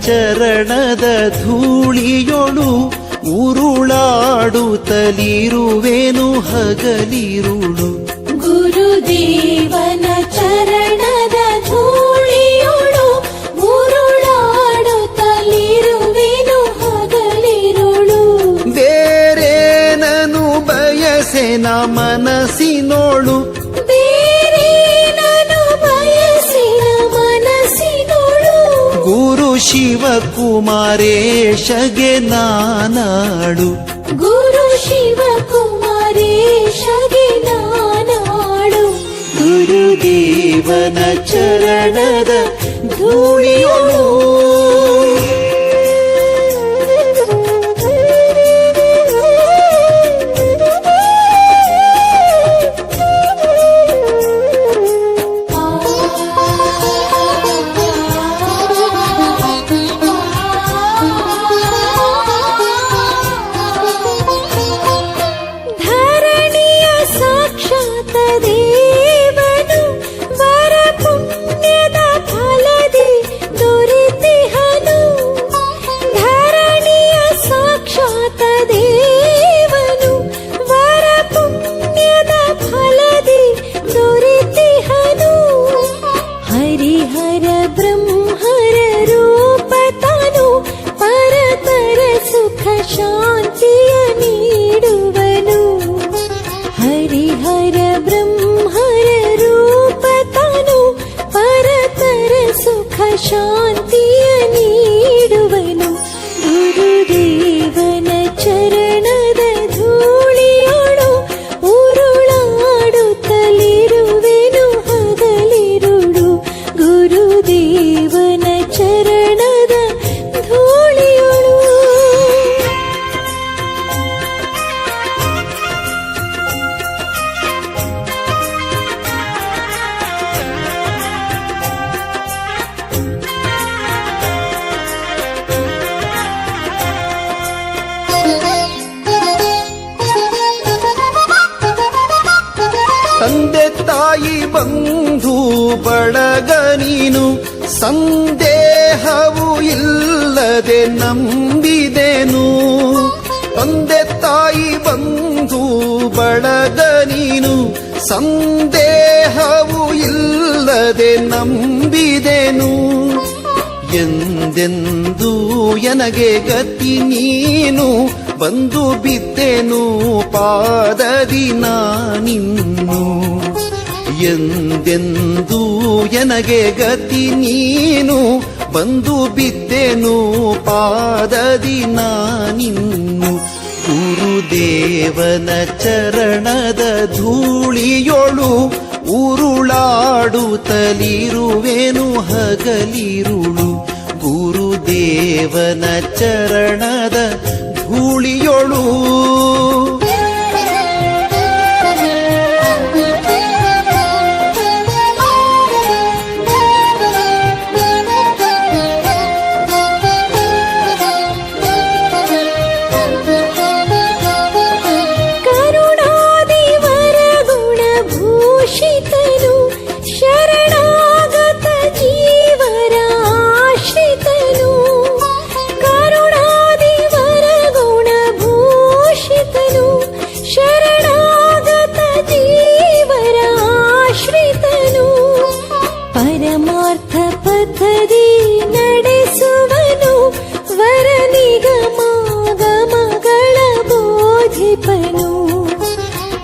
ಚರಣದ ಧೂಳಿಯೊಳು ಉರುಳಾಡುತ್ತಲಿರುವೆನು ಹಗಲಿರುಳು. ಗುರುದೇವನ ಚರಣದ ಧೂಳಿಯೊಳು ಉರುಳಾಡುತ್ತಲಿರುವೆನು ಹಗಲಿರುಳು. ಬೇರೇನನು ಬಯಸೆನ ಮನಸ್ಸಿನೋಳು, ಗುರು ಶಿವಕುಮಾರೇಶಗೆ ನಾನಾಡು. ಗುರು ಶಿವಕುಮಾರೇಶಗೆ ನಾನಾಡು. ಗುರುದೇವನ ಚರಣದ ಧೂಳಿಯೊಳು ಶಾಂತಿಯ ನೀಡುವನು. ಗುರುದೇವನ ಚರಣದ ಧೂಳಿಯೊಳು ಉರುಳಾಡುತ್ತಲಿರುವೆನು ಹಗಲಿರುಳು. ಗುರುದೇವನ ಚರಣದ ಧೂಳಿಯೊಳು ತಂದೆ ತಾಯಿ ಬಂಧು ಬಳಗ ನೀನು, ಸಂದೇಹವು ಇಲ್ಲದೆ ನಂಬಿದೆನು. ತಂದೆ ತಾಯಿ ಬಂಧು ಬಳಗ ನೀನು, ಸಂದೇಹವು ಇಲ್ಲದೆ ನಂಬಿದೆನು. ಎಂದೆಂದೂ ಎನಗೆ ಗತಿ ನೀನು, ಬಂದು ಬಿದ್ದೆನು ಪಾದದಿ ನಾನಿನ್ನು. ಎಂದೆಂದೂ ಎನಗೆ ಗತಿ ನೀನು, ಬಂದು ಬಿದ್ದೆನು ಪಾದದಿ ನಾನಿನ್ನು. ಗುರುದೇವನ ಚರಣದ ಧೂಳಿಯೊಳು ಉರುಳಾಡುತ್ತಲಿರುವೆನು ಹಗಲಿರುಳು. ಗುರುದೇವನ ಚರಣದ ಧೂಳಿಯೊಳು ಪರಮಾರ್ಥ ಪಥದಿ ನಡೆಸುವನು, ವರ ನಿಗಮಾಗಮಗಳ ಬೋಧಿಪನು.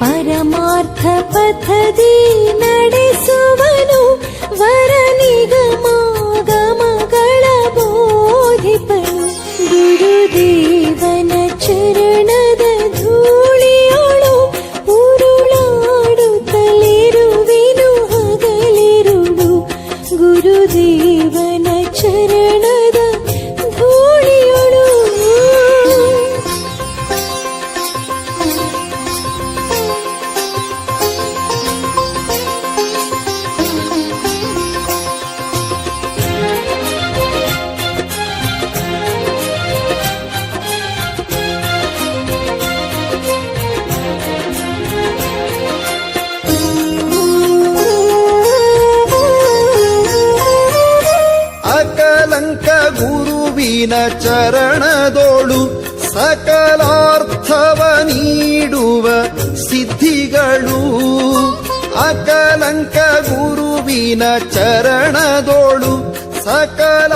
ಪರಮಾರ್ಥ ಪಥದಿ ನಡೆಸುವನು, ವರ ನಿಗಮಾಗಮಗಳ ಬೋಧಿಪನು. ಗುರುದೇವನ ಚರಣದ ಧೂಳಿಯೊಳು ಉರುಳಾಡುತ್ತಲಿರುವೆನು ಹಗಲಿರುಳು. ಗುರುದೇವನ ಚರಣದ ಧೂಳಿಯೊಳು ಗುರುವಿನ ಚರಣದೋಳು ಸಕಲಾರ್ಥವ ನೀಡುವ ಸಿದ್ಧಿಗಳು ಅಕಲಂಕ ಗುರುವಿನ ಚರಣದೋಳು ಸಕಲ